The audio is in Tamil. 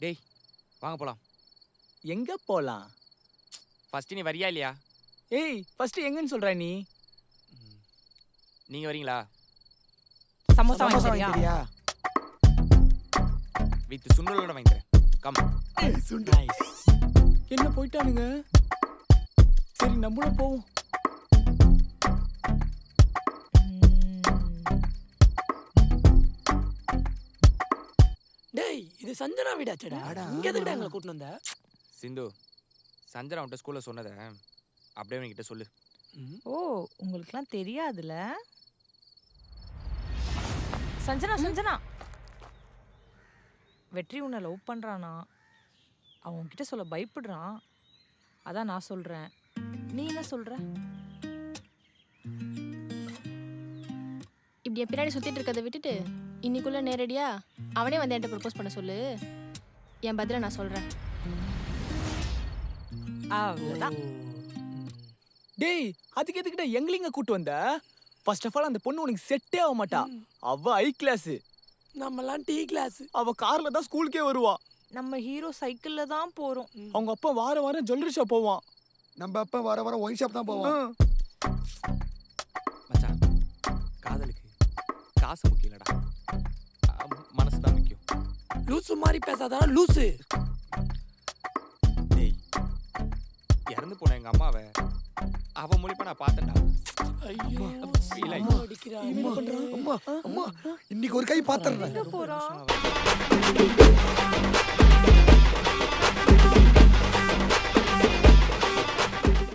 டேய் வாங்க போலாம். எங்க போலாம்? ஃபர்ஸ்ட் நீ வரியா இல்லையா? ஏய் ஃபர்ஸ்ட் எங்கன்னு சொல்ற நீ? நீங்க வரீங்களா? சமோசா வாங்கி சமோசா தரியா? வாங்கிறியா? வித் சுண்டலோட வாங்கி தரேன். கம். நைஸ். என்ன போயிட்டானுங்க? சரி நம்மளும் போவோம். டேய் இது சஞ்சனா வீடாச்சடா. இங்க எதுக்குடா எங்களை கூட்டிட்டு வந்த? சிந்து சஞ்சனா உன்ட்ட ஸ்கூல்ல சொன்னதை அப்படியே அவன்கிட்ட சொல்லு. ஓ உங்களுக்குலாம் தெரியாதுல. சஞ்சனா வெற்றி உன்னை லவ் பண்றானா? அவன் உன்கிட்ட சொல்ல பயப்படுறான். அதான் நான் சொல்றேன். நீ என்ன சொல்ற? இப்படி பின்னாடி சுத்திட்டு இருக்கதை விட்டுட்டு இன்னைக்குள்ள நேரடியா அவனே வந்து என்கிட்ட ப்ரப்போஸ் பண்ண சொல்லு. என் பதில நான் சொல்றேன். அவ்வளவுதான். டேய் அதுக்கு எதுக்குடா எங்களைங்க கூட்டு வந்த? ஃபர்ஸ்ட் ஆஃப் ஆல் அந்த பொண்ணு உனக்கு செட்டே ஆக மாட்டா. அவ ஹை கிளாஸ். நம்மலாம் டீ கிளாஸ். அவ கார்ல தான் ஸ்கூலுக்கே வருவா. நம்ம ஹீரோ சைக்கிள்ல தான் போறோம். அவங்க அப்பா வாரம் ஜுவல்லரி ஷாப் போவான். நம்ம அப்பா வர ஒயின் ஷாப் தான் போவோம். மச்சான் காதலுக்கு காசு முக்கியம் இல்லடா, மனசு தான் முக்கியம். லூசு மாதிரி பேசாதடா லூசு. டேய் இறந்து போன எங்க அம்மாவை அவ மூலியமா நான் பார்த்தேன்டா. ஐயோ Feel ஆயி. அம்மா அடிக்கிறா. அம்மா, அம்மா, அம்மா, இன்னைக்கு ஒரு கை பாத்துறேன். எங்க போறோம்?